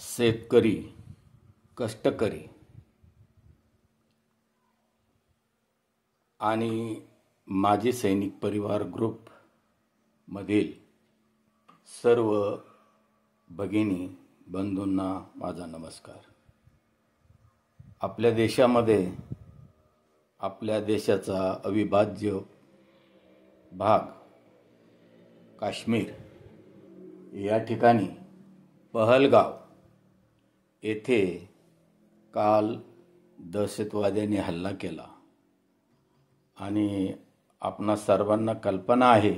शेतकरी, कष्टकरी आणि माजी सैनिक परिवार ग्रुप मधील सर्व भगिनी बंधूंना माझा नमस्कार। आपल्या देशामध्ये आपल्या देशाचा अविभाज्य भाग काश्मीर या ठिकाणी पहलगाव येथे काल दहशतवाद्यांनी हल्ला केला आणि आपणा सर्वांना कल्पना आहे,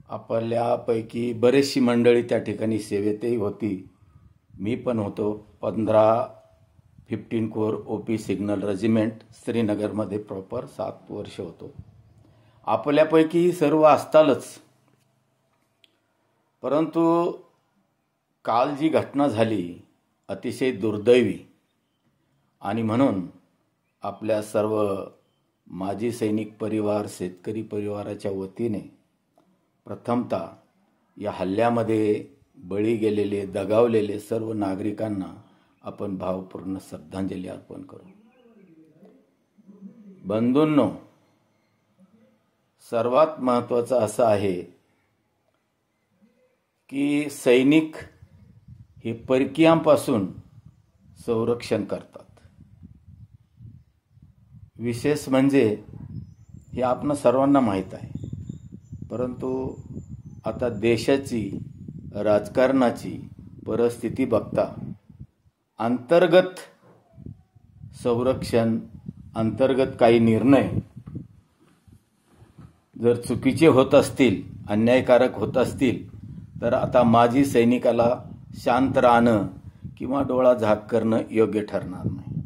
आपल्यापैकी बरेचशी मंडळी त्या ठिकाणी सेवेतही होती। मी पण होतो। 15 कोर ओपी सिग्नल रेजिमेंट श्रीनगरमध्ये प्रॉपर 7 वर्ष होतो। आपल्यापैकी सर्व असतालच, परंतु काल जी घटना झाली अतिशय दुर्दैवी आणि म्हणून आपल्या सर्व माजी सैनिक परिवार, शेतकरी परिवाराच्या वतीने प्रथमतः या हल्ल्यामध्ये बळी गेलेले, दगावलेले सर्व नागरिकांना आपण भावपूर्ण श्रद्धांजली अर्पण करू। बंधूंनो, सर्वात महत्त्वाचं असं आहे की सैनिक हे परकीयांपासून संरक्षण करतात। विशेष म्हणजे हे आपण सर्वांना माहीत आहे, परंतु आता देशाची राजकारणाची परिस्थिती बघता अंतर्गत संरक्षण, अंतर्गत काही निर्णय जर चुकीचे होत असतील, अन्यायकारक होत असतील, तर आता माजी सैनिकाला शांत राहणं किंवा डोळा झाक करणं योग्य ठरणार नाही।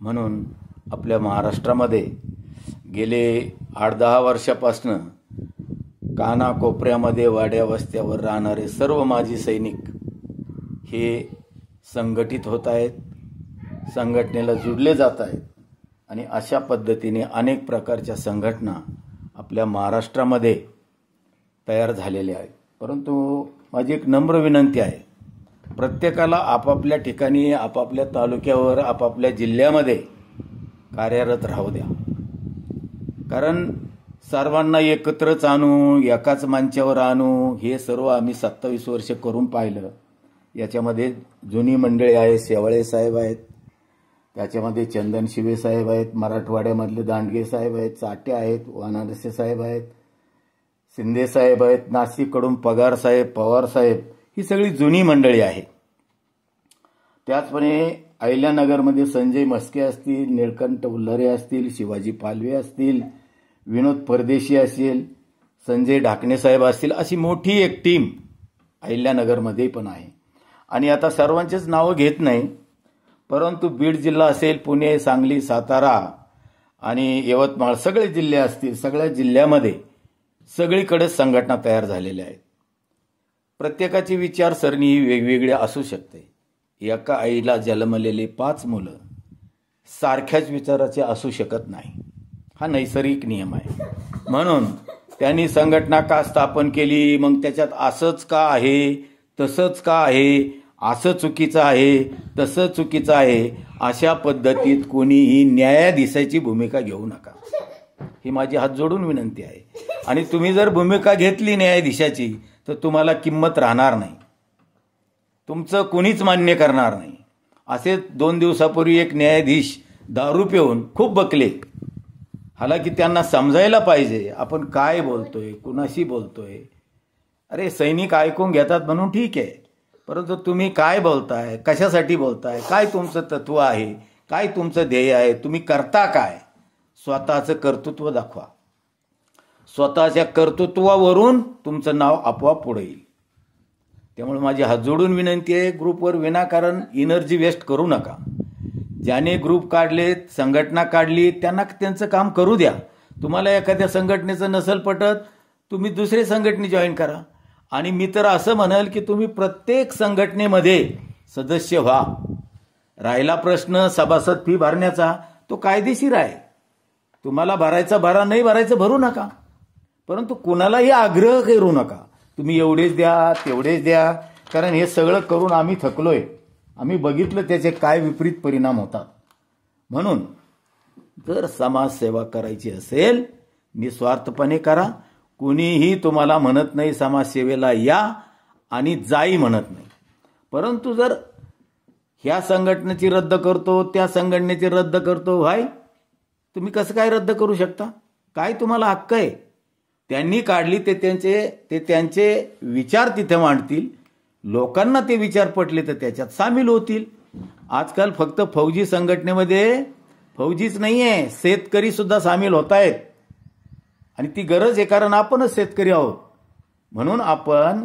म्हणून आपल्या महाराष्ट्रामध्ये गेले 8-10 वर्षापासून कानाकोपऱ्यामध्ये, वाड्या वस्त्यावर राहणारे सर्व माजी सैनिक हे संघटित होत आहेत, संघटनेला जुडले जात आहेत आणि अशा पद्धतीने अनेक प्रकारच्या संघटना आपल्या महाराष्ट्रामध्ये तयार झालेल्या आहेत। परंतु माझी एक नम्र विनंती आहे, प्रत्येकाला आपापल्या ठिकाणी, आपापल्या तालुक्यावर, आपापल्या जिल्ह्यामध्ये कार्यरत राहू द्या। कारण सर्वांना एकत्रच आणू, एकाच मंचावर आणू, हे सर्व आम्ही 27 वर्ष करून पाहिलं। याच्यामध्ये जुनी मंडळी आहे, शेवाळे साहेब आहेत, त्याच्यामध्ये चंदन शिवे साहेब आहेत, मराठवाड्यामधले दांडगे साहेब आहेत, चाटे आहेत, वानारसे साहेब आहेत, शिंदे साहेब आहेत, नाशिककडून पगार साहेब, पवार साहेब, ही सगळी जुनी मंडळी आहे। त्याचप्रमाणे अहिल्यानगरमध्ये संजय मस्के असतील, निळकंठ उल्हारे असतील, शिवाजी पालवे असतील, विनोद परदेशी असेल, संजय ढाकणे साहेब असतील, अशी मोठी एक टीम अहिल्यानगरमध्ये पण आहे। आणि आता सर्वांचेच नाव घेत नाही, परंतु बीड जिल्हा असेल, पुणे, सांगली, सातारा आणि यवतमाळ सगळे जिल्हे असतील, सगळ्या जिल्ह्यामध्ये सगळीकडे संघटना तयार झालेल्या आहेत। प्रत्येकाची विचारसरणी ही वेगवेगळी असू शकते। एका आईला जन्मलेले 5 मुलं सारख्याच विचाराचे असू शकत नाही, हा नैसर्गिक नियम आहे। म्हणून त्यांनी संघटना का स्थापन केली, मग त्याच्यात असंच का आहे, तसंच का आहे, असं चुकीचं आहे, तसं चुकीचं आहे, अशा पद्धतीत कोणीही न्यायाधीशाची भूमिका घेऊ नका, ही माझी हात जोडून विनंती आहे। आणि तुम्ही जर भूमिका घेतली न्यायाधीशाची तर तुम्हाला किंमत राहणार नाही, तुमचं कोणीच मान्य करणार नाही। असे 2 दिवसापूर्वी एक न्यायाधीश दारू पिऊन खूप बकले। हालाकी त्यांना समजायला पाहिजे आपण काय बोलतोय, कुणाशी बोलतोय। अरे सैनिक ऐकून घेतात म्हणून ठीक आहे, परंतु तुम्ही काय बोलताय, कशासाठी बोलताय, काय तुमचं तत्व आहे, काय तुमचं ध्येय आहे, तुम्ही करता काय, स्वतःचं कर्तृत्व दाखवा। स्वतःच्या कर्तृत्वावरून तुमचं नाव आपोआप पुढे येईल। त्यामुळे माझी हात जोडून विनंती आहे, ग्रुपवर विनाकारण एनर्जी वेस्ट करू नका। ज्याने ग्रुप काढले, संघटना काढली, त्यांना त्यांचं काम करू द्या। तुम्हाला एखाद्या संघटनेचं नसल पटत, तुम्ही दुसरी संघटने जॉईन करा। आणि मी तर असं म्हणाल की तुम्ही प्रत्येक संघटनेमध्ये सदस्य व्हा। राहिला प्रश्न सभासद फी भरण्याचा, तो कायदेशीर आहे, तुम्हाला भरायचा भरा, नाही भरायचं भरू नका, परंतु कुणालाही आग्रह करू नका तुम्ही एवढेच द्या तेवढेच द्या। कारण हे सगळं करून आम्ही थकलोय. आम्ही बघितलं त्याचे काय विपरीत परिणाम होतात. म्हणून जर समाजसेवा करायची असेल निस्वार्थपणे करा. कुणीही तुम्हाला म्हणत नाही समाजसेवेला या आणि जाई म्हणत नाही. परंतु जर ह्या संघटनेची रद्द करतो त्या संघटनेची रद्द करतो, भाई तुम्ही कसं काय रद्द करू शकता? काय तुम्हाला हक्क आहे? त्यांनी काढली ते त्यांचे विचार तिथे मांडतील. लोकांना ते विचार पटले तर त्याच्यात सामील होतील. आजकाल फक्त फौजी संघटनेमध्ये फौजीच नाहीये, शेतकरी सुद्धा सामील होत आहेत. आणि ती गरज आहे, कारण आपणच शेतकरी आहोत. म्हणून आपण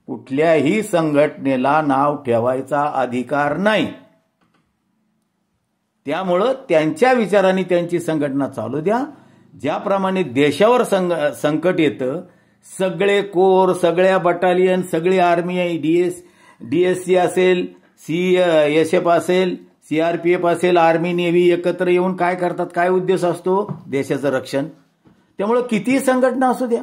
कुठल्याही संघटनेला नाव ठेवायचा अधिकार नाही. त्यामुळं त्यांच्या विचारांनी त्यांची संघटना चालू द्या. ज्याप्रमाणे देशावर संकट येतं, सगळे कोर, सगळ्या बटालियन, सगळी आर्मी, डीएससी असेल, सीएसएफ असेल, सीआरपीएफ असेल, आर्मी, नेव्ही एकत्र येऊन काय करतात? काय उद्देश असतो? देशाचं रक्षण. त्यामुळे कितीही संघटना असू द्या,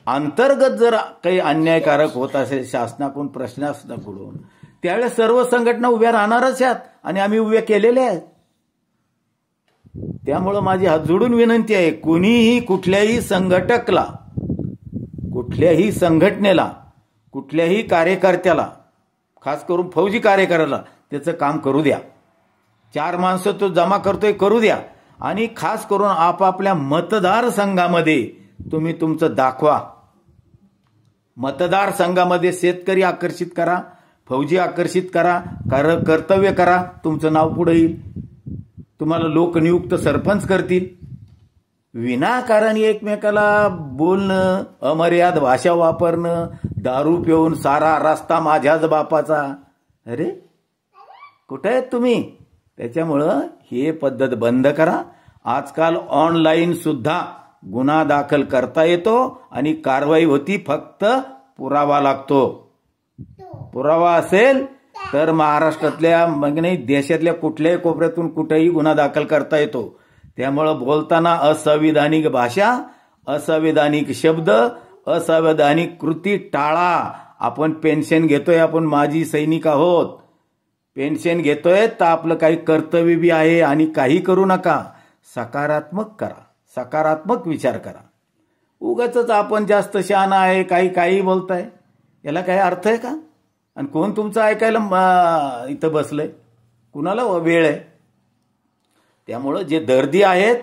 अंतर्गत जर काही अन्यायकारक होत असेल शासनाकडून, प्रशासनाकडून, त्यावेळेस सर्व संघटना उभ्या राहणारच आहेत आणि आम्ही उभ्या केलेल्या आहेत. त्यामुळं माझी हात जोडून विनंती आहे, कुणीही कुठल्याही संघटकला, कुठल्याही संघटनेला, कुठल्याही कार्यकर्त्याला, खास करून फौजी कार्यकर्त्याला त्याचं काम करू द्या. 4 माणसं तो जमा करतोय, करू द्या. आणि खास करून आपापल्या मतदारसंघामध्ये तुम्ही तुमचं दाखवा. मतदारसंघामध्ये शेतकरी आकर्षित करा, फौजी आकर्षित करा, कर्तव्य करा, तुमचं नाव पुढे येईल. तुम्हाला लोकनियुक्त सरपंच करतील. विनाकारण एकमेकाला बोलणं, अमर्याद भाषा वापरणं, दारू पिऊन सारा रस्ता माझ्याच बापाचा, अरे कुठे आहेत तुम्ही? त्याच्यामुळं हे पद्धत बंद करा. आजकाल ऑनलाईन सुद्धा गुन्हा दाखल करता येतो आणि कारवाई होती, फक्त पुरावा लागतो. पुरावा असेल तर महाराष्ट्रातल्या मग नाही देशातल्या कुठल्याही कोपऱ्यातून कुठेही गुन्हा दाखल करता येतो. त्यामुळं बोलताना असंविधानिक भाषा, असंविधानिक शब्द, असंविधानिक कृती टाळा. आपण पेन्शन घेतोय, आपण माजी सैनिक आहोत, पेन्शन घेतोय तर आपलं काही कर्तव्य बी आहे. आणि काही करू नका, सकारात्मक करा, सकारात्मक विचार करा. उगाच आपण जास्त शहाणा आहे, काही बोलताय, याला काही अर्थ आहे का? आणि कोण तुमचं ऐकायला इथं बसलंय? कुणाला वेळ आहे? त्यामुळं जे दर्दी आहेत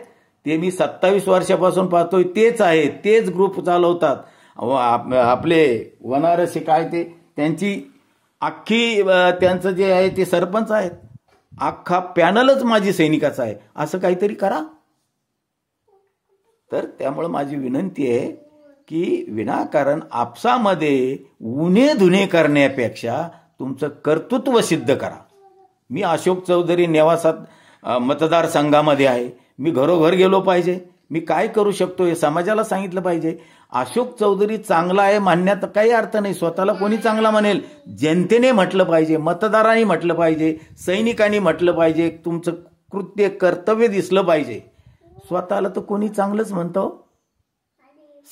ते मी 27 वर्षापासून पाहतोय, तेच आहेत, तेच ग्रुप चालवतात. आपले वनारसी काय ते त्यांची अख्खी त्यांचं जे आहे ते सरपंच आहेत, अख्खा पॅनलच माझी सैनिकाचा आहे. असं काहीतरी करा. तर त्यामुळे माझी विनंती आहे की विनाकारण आपसामध्ये उणे धुणे करण्यापेक्षा तुमचं कर्तृत्व सिद्ध करा. मी अशोक चौधरी नेवासात मतदारसंघामध्ये आहे. मी घरोघर गेलो पाहिजे, मी काय करू शकतो हे समाजाला सांगितलं पाहिजे. अशोक चौधरी चांगला आहे म्हणण्यात काही अर्थ नाही. स्वतःला कोणी चांगला म्हणेल, जनतेने म्हटलं पाहिजे, मतदारांनी म्हटलं पाहिजे, सैनिकांनी म्हटलं पाहिजे, तुमचं कृत्य कर्तव्य दिसलं पाहिजे. स्वतःला तर कोणी चांगलंच म्हणतो,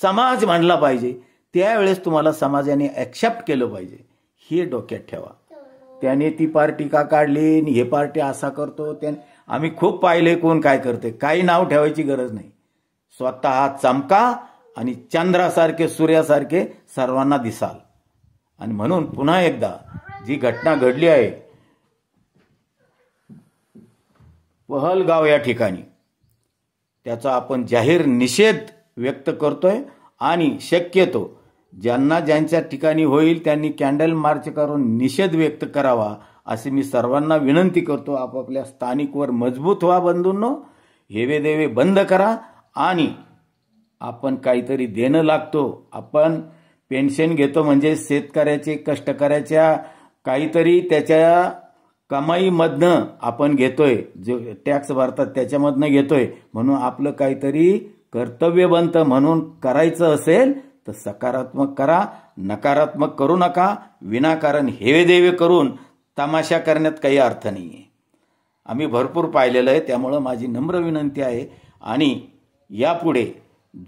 समाज मांडला पाहिजे. त्यावेळेस तुम्हाला समाजाने ऍक्सेप्ट केलं पाहिजे. हे डोक्यात ठेवा. त्याने ती पार्टी का काढली, हे पार्टी असा करतो, त्याने आम्ही खूप पाहिले कोण काय करते. काही नाव ठेवायची गरज नाही. स्वतः चमका आणि चंद्रासारखे, सूर्यासारखे सर्वांना दिसाल. आणि म्हणून पुन्हा एकदा जी घटना घडली आहे पहलगाव या ठिकाणी, त्याचा आपण जाहीर निषेध व्यक्त करतोय. आणि शक्यतो ज्यांच्या ठिकाणी होईल त्यांनी कॅन्डल मार्च करून निषेध व्यक्त करावा, असे मी सर्वांना विनंती करतो. आपापल्या स्थानिकवर मजबूत व्हा बंधूंनो. हेवे देवे बंद करा. आणि आपण काहीतरी देणं लागतो. आपण पेन्शन घेतो म्हणजे शेतकऱ्याचे, कष्टकऱ्याच्या काहीतरी त्याच्या कमाईमधनं आपण घेतोय, जो टॅक्स भरतात त्याच्यामधनं घेतोय, म्हणून आपलं काहीतरी कर्तव्य बनतं. म्हणून करायचं असेल तर सकारात्मक करा, नकारात्मक करू नका. विनाकारण हेवेदेवे करून तमाशा करण्यात काही अर्थ नाहीये. आम्ही भरपूर पाहिलेलं आहे. त्यामुळं माझी नम्र विनंती आहे. आणि यापुढे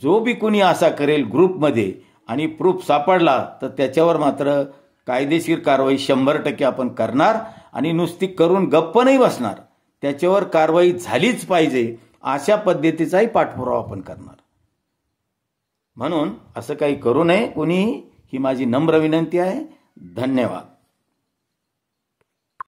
जो बी कुणी असा करेल ग्रुपमध्ये आणि प्रूफ सापडला तर त्याच्यावर मात्र कायदेशीर कारवाई 100% आपण करणार आणि नुसती करून गप्प नाही बसणार, त्याच्यावर कारवाई झालीच पाहिजे अशा पद्धतीचाही पाठपुरावा आपण करणार. म्हणून असं काही करू नये कोणीही, ही माझी नम्र विनंती आहे. धन्यवाद.